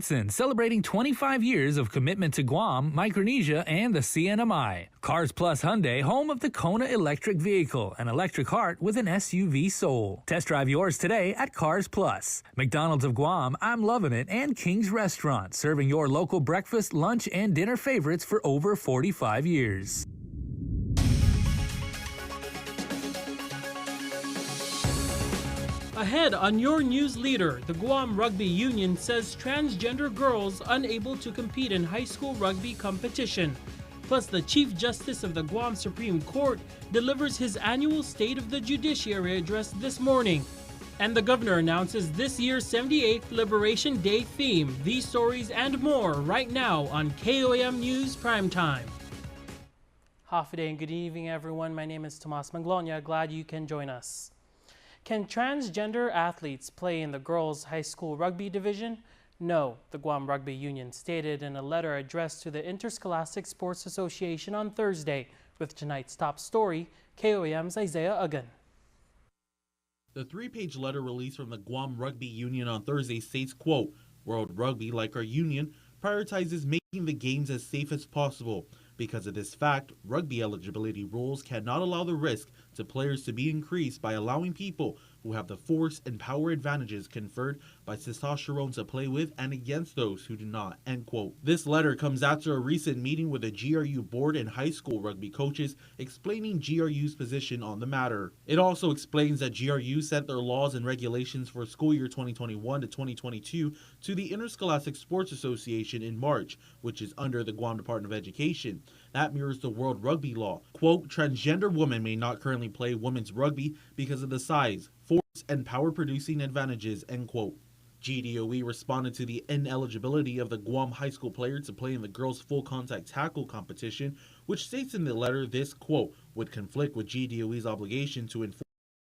Celebrating 25 years of commitment to Guam, Micronesia, and the CNMI. Cars Plus Hyundai, home of the Kona electric vehicle, an electric heart with an SUV soul. Test drive yours today at Cars Plus. McDonald's of Guam, I'm Loving It, and King's Restaurant, serving your local breakfast, lunch, and dinner favorites for over 45 years. Ahead on your news leader, the Guam Rugby Union says transgender girls unable to compete in high school rugby competition. Plus, the Chief Justice of the Guam Supreme Court delivers his annual State of the Judiciary address this morning. And the governor announces this year's 78th Liberation Day theme. These stories and more right now on KUAM News Primetime. Hafiday and good evening, everyone. My name is Tomas Manglonia. Glad you can join us. Can transgender athletes play in the girls' high school rugby division? No, the Guam Rugby Union stated in a letter addressed to the Interscholastic Sports Association on Thursday. With tonight's top story, KUAM's Isaiah Ugan. The three-page letter released from the Guam Rugby Union on Thursday states, quote, "World Rugby, like our union, prioritizes making the games as safe as possible. Because of this fact, rugby eligibility rules cannot allow the risk to players to be increased by allowing people who have the force and power advantages conferred by testosterone to play with and against those who do not," end quote. This letter comes after a recent meeting with the GRU board and high school rugby coaches explaining GRU's position on the matter. It also explains that GRU sent their laws and regulations for school year 2021 to 2022 to the Interscholastic Sports Association in March, which is under the Guam Department of Education. That mirrors the World Rugby Law. Quote, "Transgender women may not currently play women's rugby because of the size, force, and power-producing advantages," end quote. GDOE responded to the ineligibility of the Guam high school player to play in the girls' full-contact tackle competition, which states in the letter this, quote, "would conflict with GDOE's obligation to enforce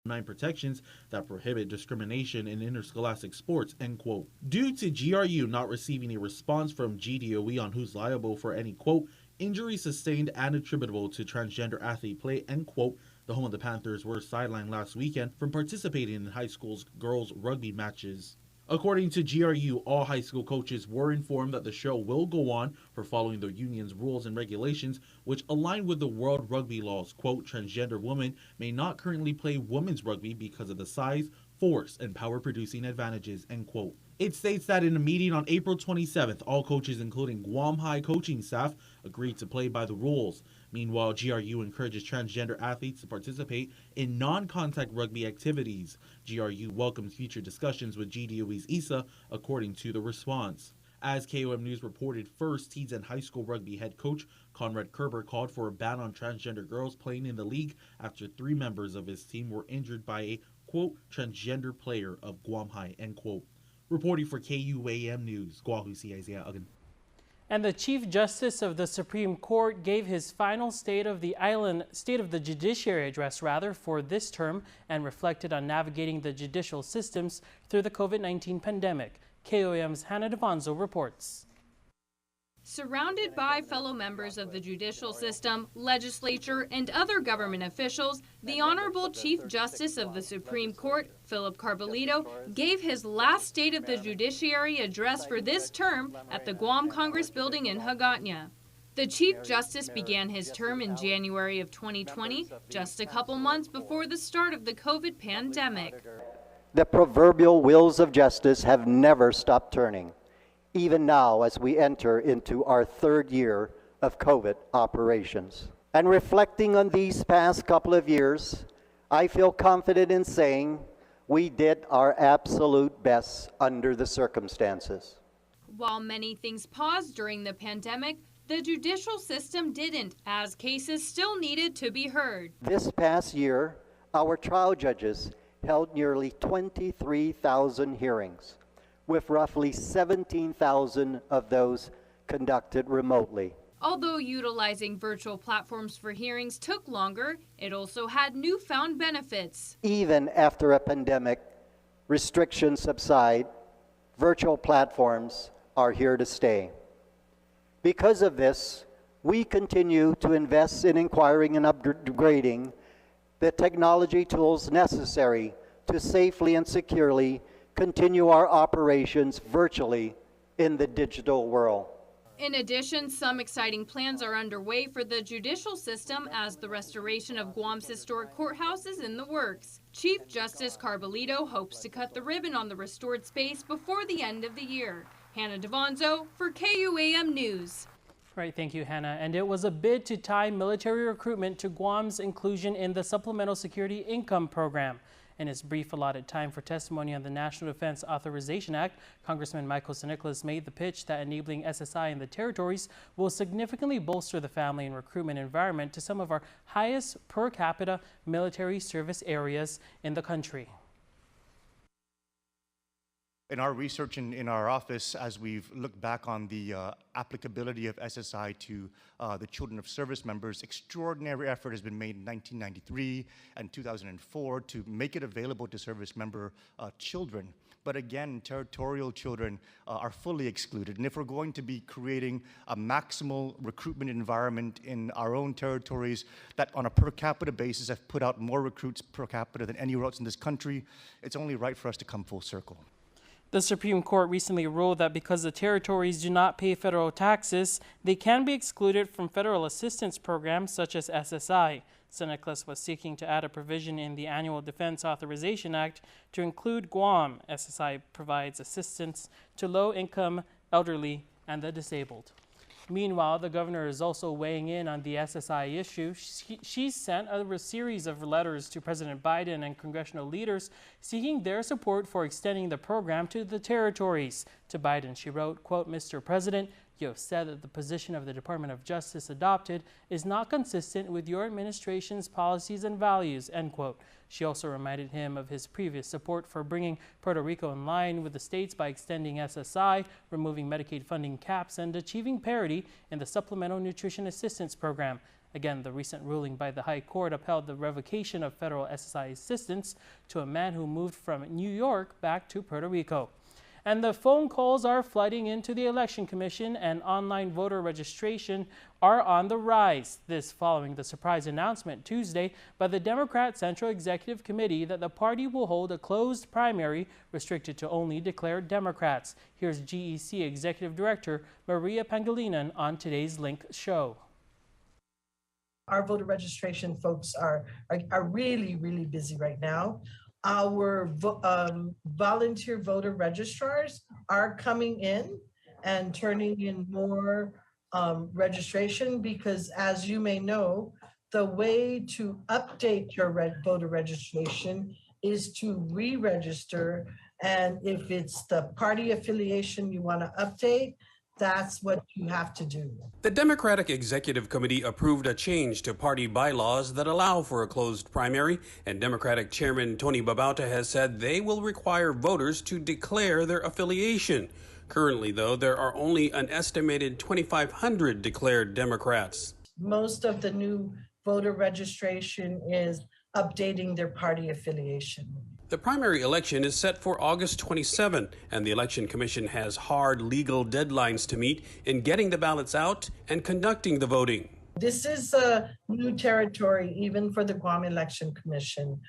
9 protections that prohibit discrimination in interscholastic sports," end quote. Due to GRU not receiving a response from GDOE on who's liable for any, quote, "injury sustained and attributable to transgender athlete play," end quote, the home of the Panthers were sidelined last weekend from participating in high school's girls' rugby matches. According to GRU, all high school coaches were informed that the show will go on for following the union's rules and regulations, which align with the World Rugby Laws. Quote, "Transgender women may not currently play women's rugby because of the size, force, and power-producing advantages," end quote. It states that in a meeting on April 27th, all coaches, including Guam High coaching staff, agreed to play by the rules. Meanwhile, GRU encourages transgender athletes to participate in non-contact rugby activities. GRU welcomes future discussions with GDOE's ISA, according to the response. As KUAM News reported, first teens and high school rugby head coach Conrad Kerber called for a ban on transgender girls playing in the league after 3 members of his team were injured by a, quote, "transgender player of Guam High," end quote. Reporting for KUAM News, Guahusi Isaiah Ugan. And the Chief Justice of the Supreme Court gave his final State of the Judiciary address for this term and reflected on navigating the judicial systems through the COVID-19 pandemic. KUAM's Hannah Devonzo reports. Surrounded by fellow members of the judicial system, legislature, and other government officials, the Honorable Chief Justice of the Supreme Court, Philip Carbolito, gave his last State of the Judiciary address for this term at the Guam Congress Building in Hagåtña. The Chief Justice began his term in January of 2020, just a couple months before the start of the COVID pandemic. The proverbial wheels of justice have never stopped turning, even now as we enter into our 3rd year of COVID operations. And reflecting on these past couple of years, I feel confident in saying we did our absolute best under the circumstances. While many things paused during the pandemic, the judicial system didn't, as cases still needed to be heard. This past year, our trial judges held nearly 23,000 hearings, with roughly 17,000 of those conducted remotely. Although utilizing virtual platforms for hearings took longer, it also had newfound benefits. Even after a pandemic, restrictions subside, virtual platforms are here to stay. Because of this, we continue to invest in acquiring and upgrading the technology tools necessary to safely and securely continue our operations virtually in the digital world. In addition, some exciting plans are underway for the judicial system as the restoration of Guam's historic courthouse is in the works. Chief Justice Carbolito hopes to cut the ribbon on the restored space before the end of the year. Hannah Devonzo for KUAM News. Right, thank you, Hannah. And it was a bid to tie military recruitment to Guam's inclusion in the Supplemental Security Income Program. In his brief allotted time for testimony on the National Defense Authorization Act, Congressman Michael St. Nicholas made the pitch that enabling SSI in the territories will significantly bolster the family and recruitment environment to some of our highest per capita military service areas in the country. In our research in our office, as we've looked back on the applicability of SSI to the children of service members, extraordinary effort has been made in 1993 and 2004 to make it available to service member children. But again, territorial children are fully excluded. And if we're going to be creating a maximal recruitment environment in our own territories that on a per capita basis have put out more recruits per capita than anywhere else in this country, it's only right for us to come full circle. The Supreme Court recently ruled that because the territories do not pay federal taxes, they can be excluded from federal assistance programs such as SSI. St. Nicholas was seeking to add a provision in the Annual Defense Authorization Act to include Guam. SSI provides assistance to low-income, elderly, and the disabled. Meanwhile, the governor is also weighing in on the SSI issue. She sent a series of letters to President Biden and congressional leaders seeking their support for extending the program to the territories. To Biden, she wrote, quote, "Mr. President, you have said that the position of the Department of Justice adopted is not consistent with your administration's policies and values," end quote. She also reminded him of his previous support for bringing Puerto Rico in line with the states by extending SSI, removing Medicaid funding caps, and achieving parity in the Supplemental Nutrition Assistance Program. Again, the recent ruling by the High Court upheld the revocation of federal SSI assistance to a man who moved from New York back to Puerto Rico. And the phone calls are flooding into the Election Commission, and online voter registration are on the rise. This following the surprise announcement Tuesday by the Democrat Central Executive Committee that the party will hold a closed primary restricted to only declared Democrats. Here's GEC Executive Director Maria Pangilinan on today's Link show. Our voter registration folks are really, really busy right now. Our volunteer voter registrars are coming in and turning in more registration because, as you may know, the way to update your voter registration is to re-register. And if it's the party affiliation you want to update, that's what you have to do. The Democratic Executive Committee approved a change to party bylaws that allow for a closed primary, and Democratic Chairman Tony Babauta has said they will require voters to declare their affiliation. Currently, though, there are only an estimated 2,500 declared Democrats. Most of the new voter registration is updating their party affiliation. The primary election is set for August 27, and the Election Commission has hard legal deadlines to meet in getting the ballots out and conducting the voting. This is a new territory, even for the Guam Election Commission.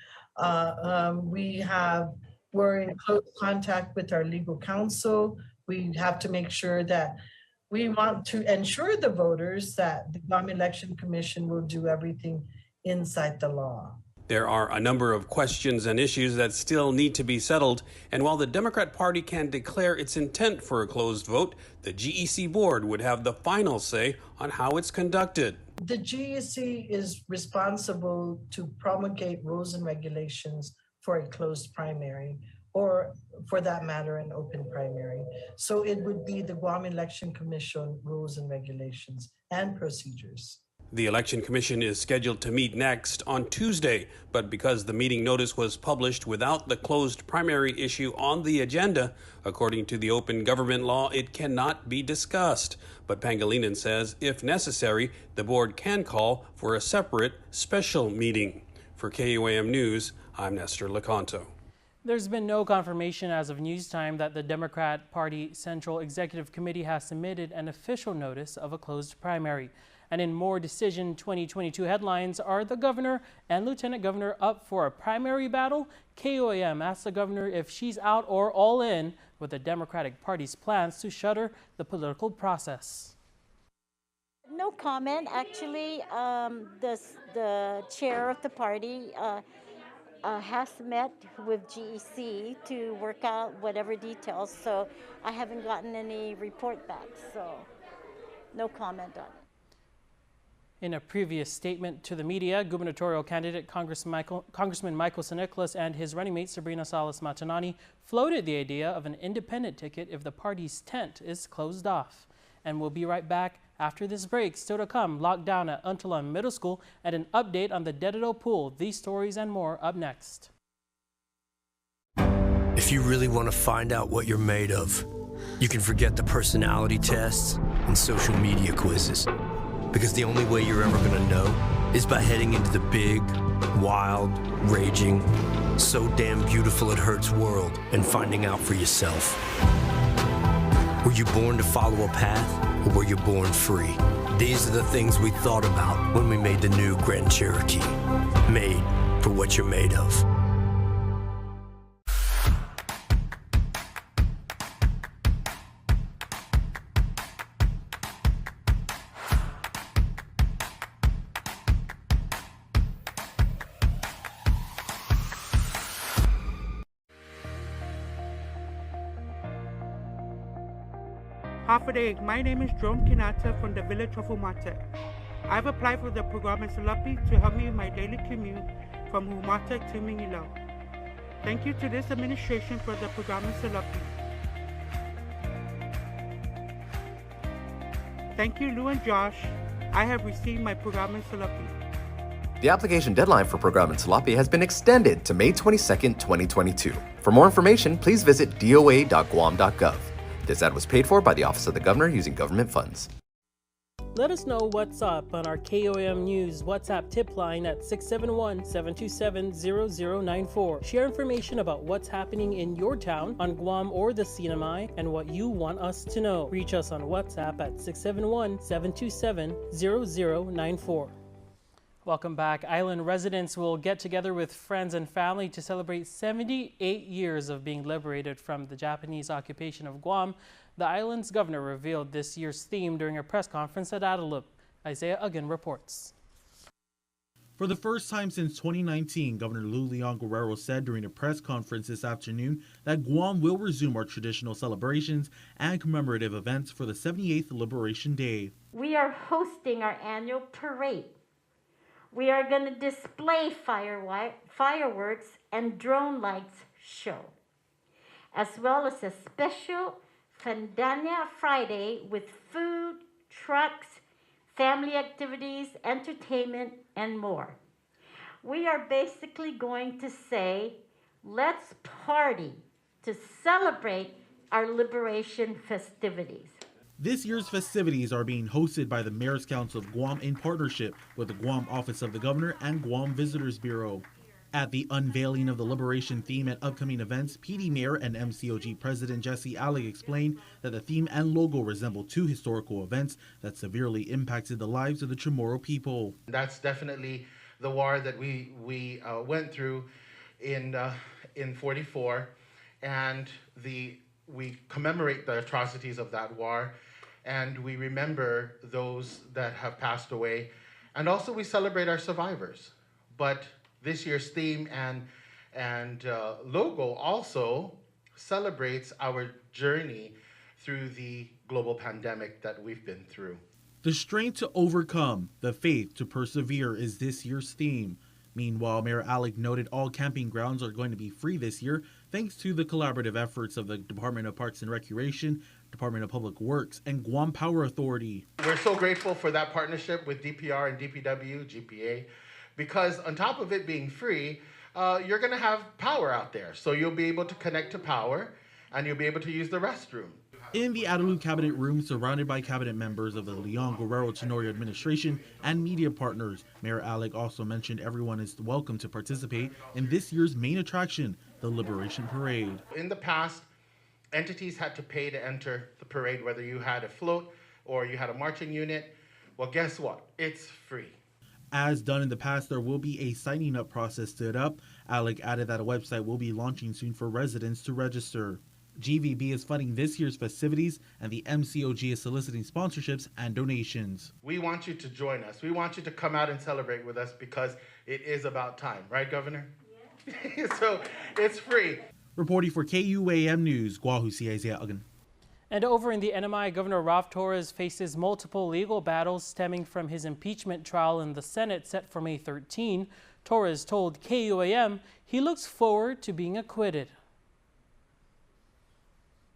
We're in close contact with our legal counsel. We have to make sure that we want to ensure the voters that the Guam Election Commission will do everything inside the law. There are a number of questions and issues that still need to be settled, and while the Democrat Party can declare its intent for a closed vote, the GEC board would have the final say on how it's conducted. The GEC is responsible to promulgate rules and regulations for a closed primary, or for that matter, an open primary. So it would be the Guam Election Commission rules and regulations and procedures. The Election Commission is scheduled to meet next on Tuesday, but because the meeting notice was published without the closed primary issue on the agenda, according to the open government law, it cannot be discussed. But Pangilinan says, if necessary, the board can call for a separate special meeting. For KUAM News, I'm Nestor Lecanto. There's been no confirmation as of news time that the Democrat Party Central Executive Committee has submitted an official notice of a closed primary. And in more Decision 2022 headlines, are the governor and lieutenant governor up for a primary battle? KUAM asked the governor if she's out or all in with the Democratic Party's plans to shutter the political process. No comment. Actually, the chair of the party has met with GEC to work out whatever details, so I haven't gotten any report back, so no comment on it. In a previous statement to the media, gubernatorial candidate Congressman Michael San Nicolas and his running mate Sabrina Salas Matanani floated the idea of an independent ticket if the party's tent is closed off. And we'll be right back after this break. Still to come, lockdown at Untalan Middle School and an update on the Dededo pool. These stories and more up next. If you really want to find out what you're made of, you can forget the personality tests and social media quizzes. Because the only way you're ever going to know is by heading into the big, wild, raging, so damn beautiful it hurts world and finding out for yourself. Were you born to follow a path, or were you born free? These are the things we thought about when we made the new Grand Cherokee. Made for what you're made of. Half a day. My name is Jerome Kinata from the village of Umata. I've applied for the program in Salapi to help me with my daily commute from Umata to Mingilo. Thank you to this administration for the program in Salapi. Thank you, Lou and Josh. I have received my program in Salapi. The application deadline for Program in Salapi has been extended to May 22, 2022. For more information, please visit doa.guam.gov. This ad was paid for by the Office of the Governor using government funds. Let us know what's up on our KUAM News WhatsApp tip line at 671-727-0094. Share information about what's happening in your town on Guam or the CNMI and what you want us to know. Reach us on WhatsApp at 671-727-0094. Welcome back. Island residents will get together with friends and family to celebrate 78 years of being liberated from the Japanese occupation of Guam. The island's governor revealed this year's theme during a press conference at Adelup. Isaiah Uggan reports. For the first time since 2019, Governor Lou Leon Guerrero said during a press conference this afternoon that Guam will resume our traditional celebrations and commemorative events for the 78th Liberation Day. We are hosting our annual parade. We are going to display fireworks and drone lights show, as well as a special Fandania Friday with food, trucks, family activities, entertainment, and more. We are basically going to say, let's party to celebrate our liberation festivities. This year's festivities are being hosted by the Mayor's Council of Guam in partnership with the Guam Office of the Governor and Guam Visitors Bureau. At the unveiling of the Liberation theme and upcoming events, PD Mayor and MCOG President Jesse Alec explained that the theme and logo resemble two historical events that severely impacted the lives of the Chamorro people. That's definitely the war that we went through in 44, and we commemorate the atrocities of that war, and we remember those that have passed away, and also we celebrate our survivors. But this year's theme and logo also celebrates our journey through the global pandemic that we've been through. The strength to overcome, the faith to persevere is this year's theme. Meanwhile, Mayor Alec noted all camping grounds are going to be free this year thanks to the collaborative efforts of the Department of Parks and Recreation, Department of Public Works, and Guam Power Authority. We're so grateful for that partnership with DPR and DPW, GPA, because on top of it being free, you're going to have power out there. So you'll be able to connect to power and you'll be able to use the restroom. In the Adelup Cabinet Room, surrounded by cabinet members of the Leon Guerrero Tenorio administration and media partners, Mayor Alec also mentioned everyone is welcome to participate in this year's main attraction, the Liberation Parade. In the past, entities had to pay to enter the parade, whether you had a float or you had a marching unit. Well, guess what? It's free. As done in the past, there will be a signing up process stood up. Alec added that a website will be launching soon for residents to register. GVB is funding this year's festivities, and the MCOG is soliciting sponsorships and donations. We want you to join us. We want you to come out and celebrate with us because it is about time. Right, Governor? Yeah. So it's free. Reporting for KUAM News, Guahusi Isaiah Uggan. And over in the CNMI, Governor Ralph Torres faces multiple legal battles stemming from his impeachment trial in the Senate set for May 13. Torres told KUAM he looks forward to being acquitted.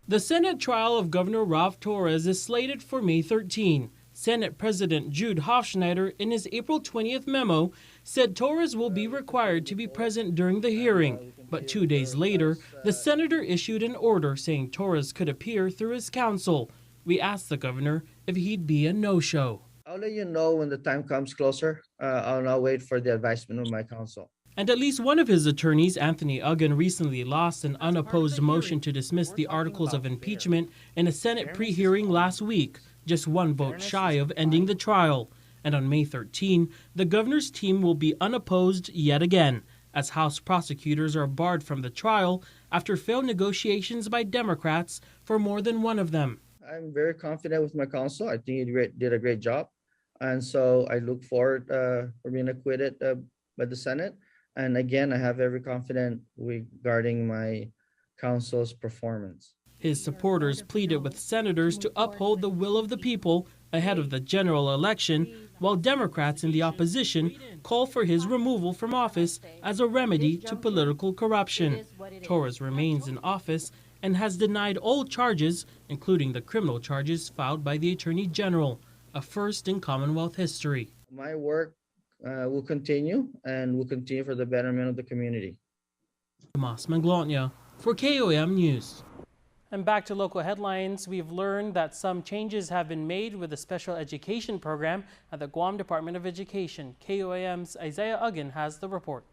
The Senate trial of Governor Ralph Torres is slated for May 13. Senate President Jude Hofschneider, in his April 20th memo, said Torres will be required to be present during the hearing. But 2 days later, the senator issued an order saying Torres could appear through his counsel. We asked the governor if he'd be a no-show. I'll let you know when the time comes closer. I'll wait for the advisement of my counsel. And at least one of his attorneys, Anthony Uggan, recently lost an unopposed motion to dismiss the articles of impeachment in a Senate pre-hearing last week, just one vote shy of ending the trial. And on May 13, the governor's team will be unopposed yet again, as House prosecutors are barred from the trial after failed negotiations by Democrats for more than one of them. I'm very confident with my counsel. I think he did a great job. And so I look forward for being acquitted by the Senate. And again, I have every confidence regarding my counsel's performance. His supporters pleaded with senators to uphold the will of the people ahead of the general election, while Democrats in the opposition call for his removal from office as a remedy to political corruption. Torres remains in office and has denied all charges, including the criminal charges filed by the Attorney General, a first in Commonwealth history. My work will continue, and will continue for the betterment of the community. Tomas Manglotnia for KUAM News. And back to local headlines, we've learned that some changes have been made with the special education program at the Guam Department of Education. KUAM's Isaiah Uggan has the report.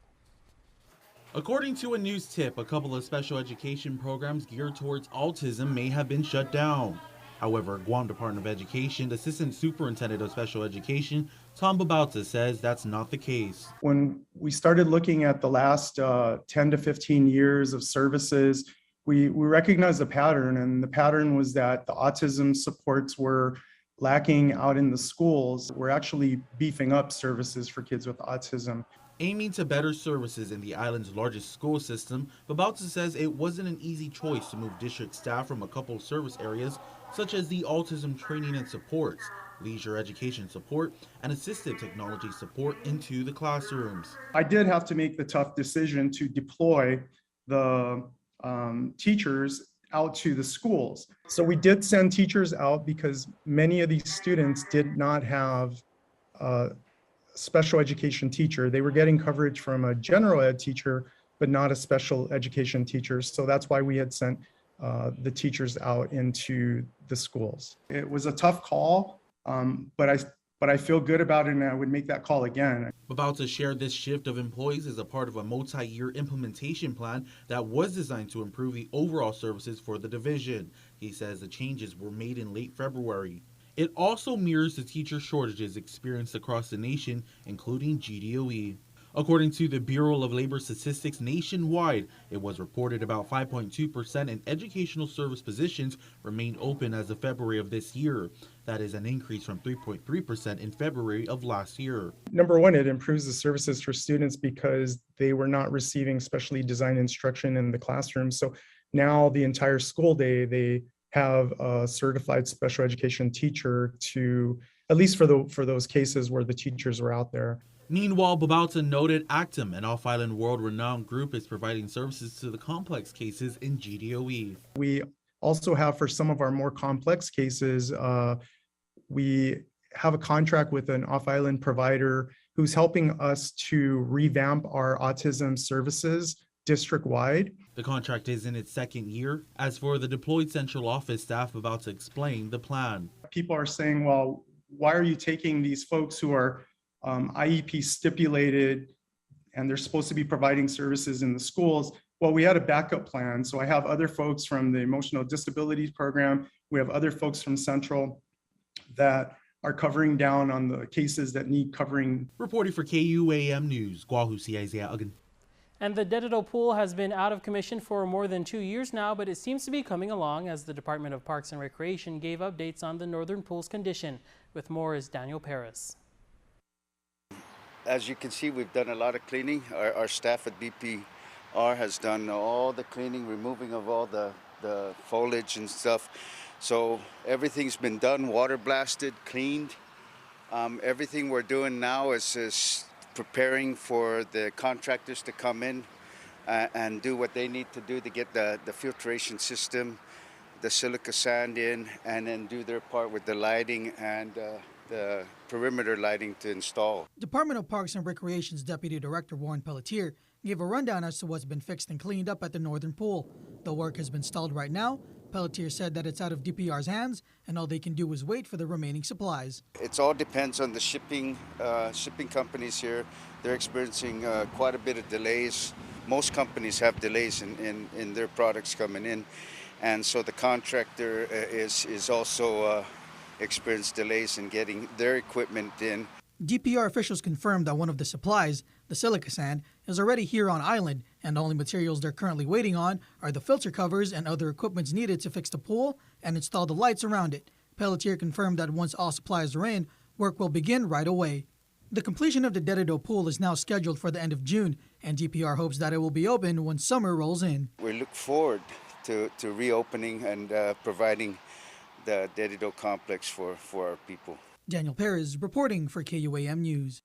According to a news tip, a couple of special education programs geared towards autism may have been shut down. However, Guam Department of Education Assistant Superintendent of Special Education, Tom Babauta, says that's not the case. When we started looking at the last 10 to 15 years of services, we recognized a pattern, and the pattern was that the autism supports were lacking out in the schools. We're actually beefing up services for kids with autism. Aiming to better services in the island's largest school system, Babauta says it wasn't an easy choice to move district staff from a couple of service areas, such as the autism training and supports, leisure education support, and assistive technology support into the classrooms. I did have to make the tough decision to deploy the teachers out to the schools. So we did send teachers out because many of these students did not have a special education teacher. They were getting coverage from a general ed teacher, but not a special education teacher. So that's why we had sent the teachers out into the schools. It was a tough call, but I feel good about it, and I would make that call again. Babauta shared this shift of employees as a part of a multi-year implementation plan that was designed to improve the overall services for the division. He says the changes were made in late February. It also mirrors the teacher shortages experienced across the nation, including GDOE. According to the Bureau of Labor Statistics nationwide, it was reported about 5.2% in educational service positions remained open as of February of this year. That is an increase from 3.3% in February of last year. Number one, it improves the services for students because they were not receiving specially designed instruction in the classroom. So now the entire school day, they have a certified special education teacher to, at least for those cases where the teachers were out there. Meanwhile, Babauta noted Actum, an off-island world-renowned group, is providing services to the complex cases in GDOE. We also have, for some of our more complex cases, we have a contract with an off-island provider who's helping us to revamp our autism services district-wide. The contract is in its second year. As for the deployed central office staff, Babauta explained the plan. People are saying, well, why are you taking these folks who are IEP stipulated and they're supposed to be providing services in the schools? Well, we had a backup plan. So I have other folks from the emotional disabilities program. We have other folks from Central that are covering down on the cases that need covering. Reporting for KUAM News, Guahusi Isaiah Uggan. And the Dededo pool has been out of commission for more than 2 years now, but it seems to be coming along as the Department of Parks and Recreation gave updates on the northern pool's condition. With more is Daniel Perez. As you can see, we've done a lot of cleaning. Our staff at BPR has done all the cleaning, removing of all the foliage and stuff. So everything's been done, water blasted, cleaned. Everything we're doing now is preparing for the contractors to come in and do what they need to do to get the filtration system, the silica sand in, and then do their part with the lighting and the perimeter lighting to install. Department of Parks and Recreation's Deputy Director Warren Pelletier gave a rundown as to what's been fixed and cleaned up at the northern pool. The work has been stalled right now. Pelletier said that it's out of DPR's hands and all they can do is wait for the remaining supplies. It all depends on the shipping companies here. They're experiencing quite a bit of delays. Most companies have delays in their products coming in, and so the contractor is also experienced delays in getting their equipment in. DPR officials confirmed that one of the supplies, the silica sand, is already here on island, and the only materials they're currently waiting on are the filter covers and other equipments needed to fix the pool and install the lights around it. Pelletier confirmed that once all supplies are in, work will begin right away. The completion of the Dededo pool is now scheduled for the end of June, and DPR hopes that it will be open when summer rolls in. We look forward to reopening and providing the Dededo complex for our people. Daniel Perez reporting for KUAM News.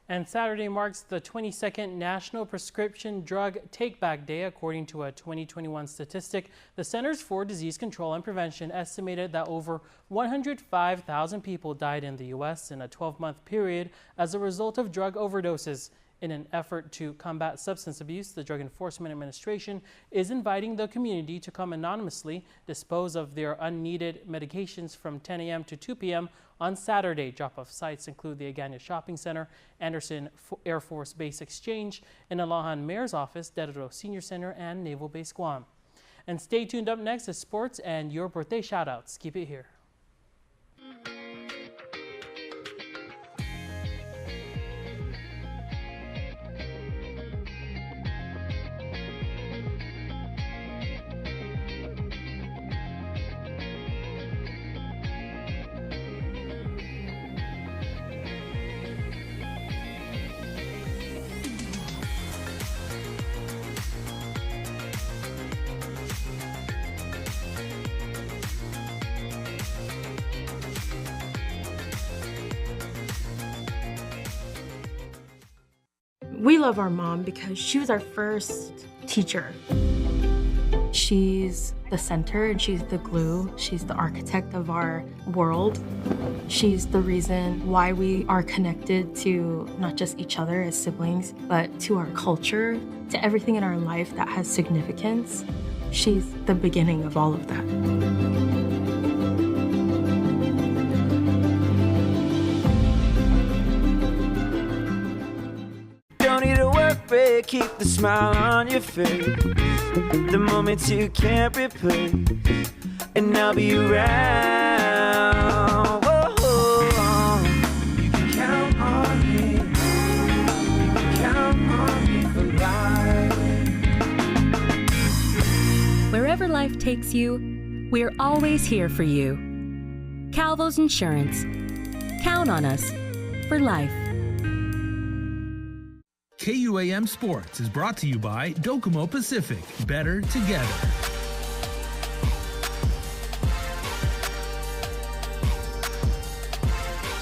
And Saturday marks the 22nd National Prescription Drug Take-Back Day. According to a 2021 statistic, the Centers for Disease Control and Prevention estimated that over 105,000 people died in the U.S. in a 12-month period as a result of drug overdoses. In an effort to combat substance abuse, the Drug Enforcement Administration is inviting the community to come anonymously dispose of their unneeded medications from 10 a.m. to 2 p.m. on Saturday. Drop-off sites include the Agana Shopping Center, Anderson Air Force Base Exchange, Inalahan Mayor's Office, Dededo Senior Center, and Naval Base Guam. And stay tuned. Up next is sports and your birthday shoutouts. Keep it here. We love our mom because she was our first teacher. She's the center and she's the glue. She's the architect of our world. She's the reason why we are connected to not just each other as siblings, but to our culture, to everything in our life that has significance. She's the beginning of all of that. Break, keep the smile on your face, the moments you can't replace, and I'll be around. Whoa. You can count on me, you can count on me for life. Wherever life takes you, we're always here for you. Calvo's Insurance. Count on us for life. KUAM Sports is brought to you by Docomo Pacific. Better together.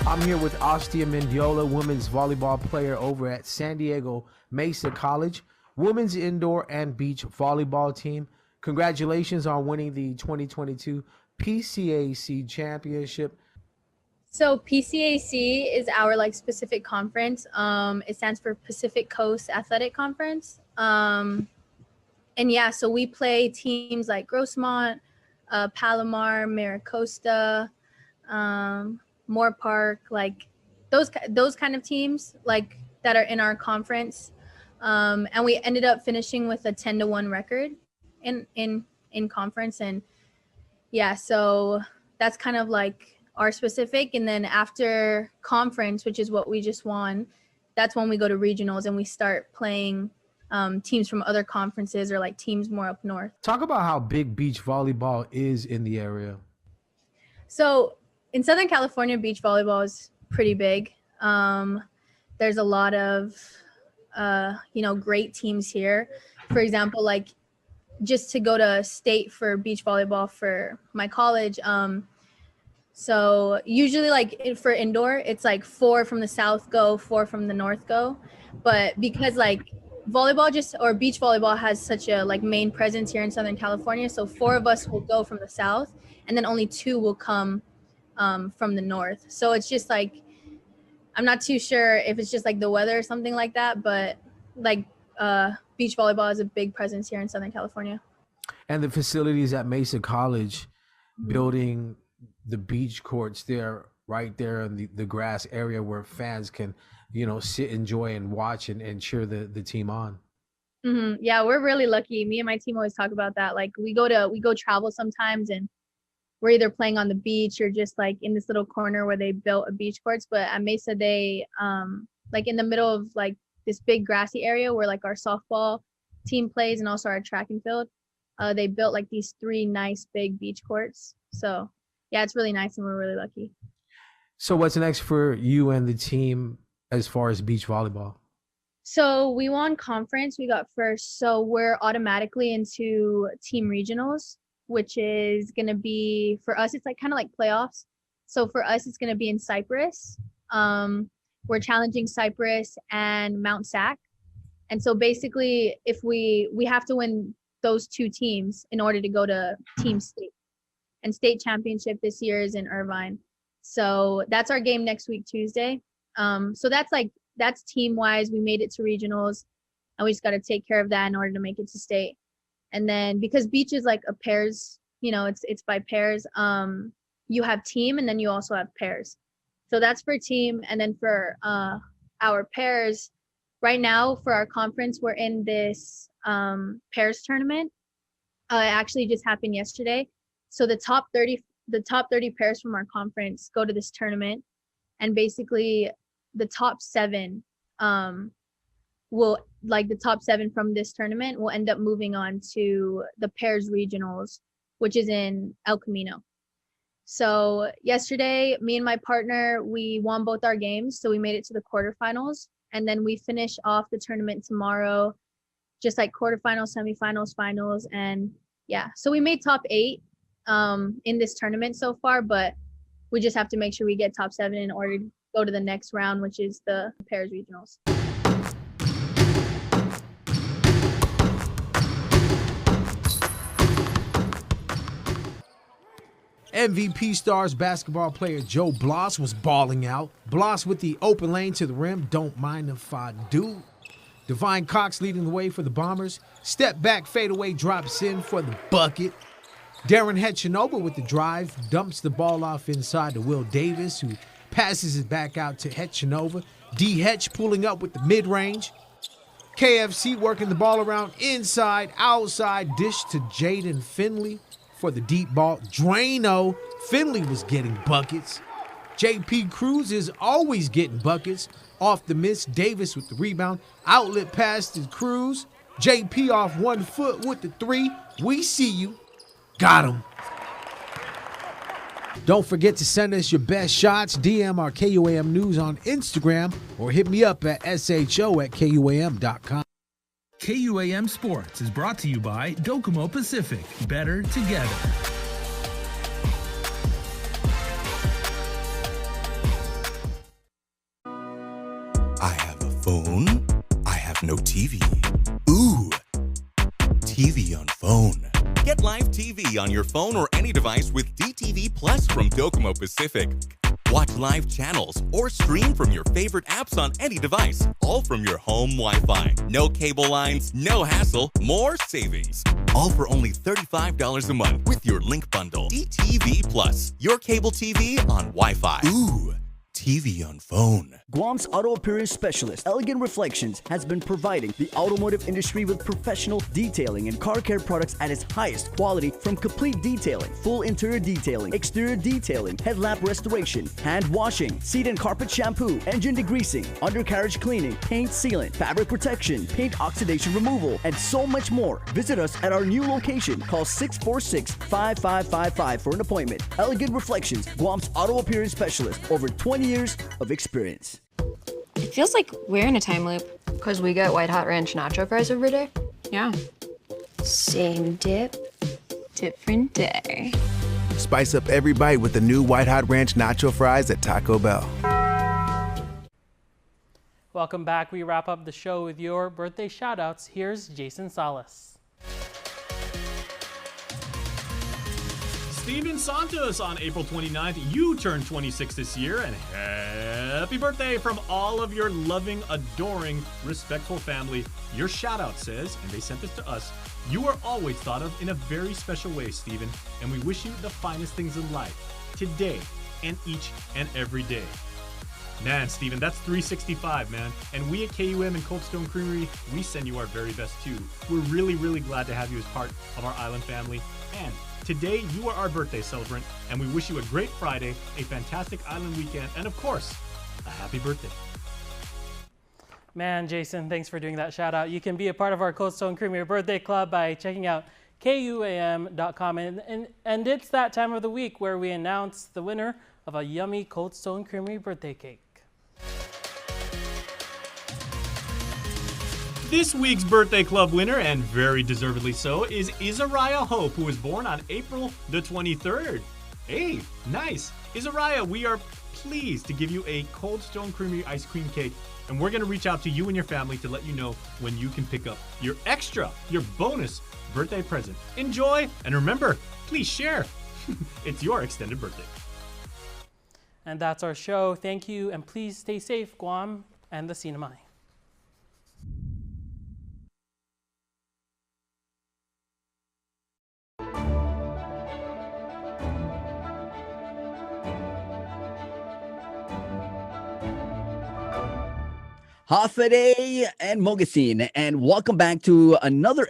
I'm here with Ostia Mendiola, women's volleyball player over at San Diego Mesa College, women's indoor and beach volleyball team. Congratulations on winning the 2022 PCAC championship. So PCAC is our specific conference. It stands for Pacific Coast Athletic Conference. And yeah, so we play teams like Grossmont, Palomar, Maricosta, Moore Park, those kind of teams that are in our conference. And we ended up finishing with a 10-1 record in conference. And yeah, so that's kind of our specific. And then after conference, which is what we just won, that's when we go to regionals and we start playing teams from other conferences or like teams more up north. Talk about how big beach volleyball is in the area. So in Southern California, beach volleyball is pretty big. There's a lot of, great teams here. For example, like just to go to state for beach volleyball for my college. So usually like for indoor, it's like 4 from the south go, 4 from the north go. But because like volleyball or beach volleyball has such a like main presence here in Southern California, so 4 of us will go from the south and then only 2 will come from the north. So it's just like, I'm not too sure if it's just like the weather or something like that, but like beach volleyball is a big presence here in Southern California. And the facilities at Mesa College, building the beach courts there, right there in the grass area where fans can, sit, enjoy, and watch and cheer the team on. Mm-hmm. Yeah, we're really lucky. Me and my team always talk about that. Like we go travel sometimes and we're either playing on the beach or just like in this little corner where they built a beach courts. But at Mesa, they like in the middle of like this big grassy area where like our softball team plays and also our track and field, they built like these 3 nice big beach courts. So yeah, it's really nice and we're really lucky. So what's next for you and the team as far as beach volleyball? So we won conference, we got first. So we're automatically into team regionals, which is going to be, for us, it's like kind of like playoffs. So for us, it's going to be in Cypress. We're challenging Cypress and Mount Sac. And so basically, if we have to win those 2 teams in order to go to team state. And state championship this year is in Irvine. So that's our game next week, Tuesday. So that's team-wise. We made it to regionals, and we just got to take care of that in order to make it to state. And then because beach is like a pairs, it's by pairs. You have team and then you also have pairs. So that's for team. And then for our pairs, right now for our conference, we're in this pairs tournament. It actually just happened yesterday. So the top 30 pairs from our conference go to this tournament, and basically the top 7 the top 7 from this tournament will end up moving on to the pairs regionals, which is in El Camino. So yesterday, me and my partner, we won both our games. So we made it to the quarterfinals, and then we finish off the tournament tomorrow, just like quarterfinals, semifinals, finals. And yeah, so we made top 8 in this tournament so far, but we just have to make sure we get top 7 in order to go to the next round, which is the pairs regionals. MVP Stars basketball player Joe Bloss was balling out. Bloss with the open lane to the rim. Don't mind if I do. Divine Cox leading the way for the Bombers. Step back, fadeaway, drops in for the bucket. Darren Hetchinova with the drive. Dumps the ball off inside to Will Davis, who passes it back out to Hetchinova. D. Hetch pulling up with the mid-range. KFC working the ball around inside, outside. Dish to Jaden Finley for the deep ball. Drano. Finley was getting buckets. JP Cruz is always getting buckets. Off the miss, Davis with the rebound. Outlet pass to Cruz. JP off 1 foot with the 3. We see you. Got him. Don't forget to send us your best shots. DM our KUAM News on Instagram or hit me up at sho@kuam.com. KUAM Sports is brought to you by Docomo Pacific. Better together. I have a phone. I have no TV. Ooh, TV on phone. Get live TV on your phone or any device with DTV Plus from Docomo Pacific. Watch live channels or stream from your favorite apps on any device, all from your home Wi-Fi. No cable lines, no hassle, more savings. All for only $35 a month with your link bundle. DTV Plus, your cable TV on Wi-Fi. Ooh, TV on phone. Guam's auto appearance specialist, Elegant Reflections, has been providing the automotive industry with professional detailing and car care products at its highest quality, from complete detailing, full interior detailing, exterior detailing, headlamp restoration, hand washing, seat and carpet shampoo, engine degreasing, undercarriage cleaning, paint sealant, fabric protection, paint oxidation removal, and so much more. Visit us at our new location. Call 646-5555 for an appointment. Elegant Reflections, Guam's auto appearance specialist. Over 20 years of experience. It feels like we're in a time loop. Because we get white hot ranch nacho fries every day? Yeah. Same dip, different day. Spice up every bite with the new white hot ranch nacho fries at Taco Bell. Welcome back. We wrap up the show with your birthday shout-outs. Here's Jason Salas. Steven Santos on April 29th. You turned 26 this year, and happy birthday from all of your loving, adoring, respectful family. Your shout out says, and they sent this to us, you are always thought of in a very special way, Steven, and we wish you the finest things in life, today and each and every day. Man, Steven, that's 365, man. And we at KUAM and Cold Stone Creamery, we send you our very best too. We're really, really glad to have you as part of our island family. And today, you are our birthday celebrant, and we wish you a great Friday, a fantastic island weekend, and of course, a happy birthday. Man, Jason, thanks for doing that shout out. You can be a part of our Cold Stone Creamery Birthday Club by checking out KUAM.com. And it's that time of the week where we announce the winner of a yummy Cold Stone Creamery birthday cake. This week's Birthday Club winner, and very deservedly so, is Isariah Hope, who was born on April the 23rd. Hey, nice. Isariah, we are pleased to give you a Cold Stone Creamery ice cream cake, and we're going to reach out to you and your family to let you know when you can pick up your bonus birthday present. Enjoy, and remember, please share. It's your extended birthday. And that's our show. Thank you, and please stay safe, Guam and the CNMI. Hafide and Mogasin, and welcome back to another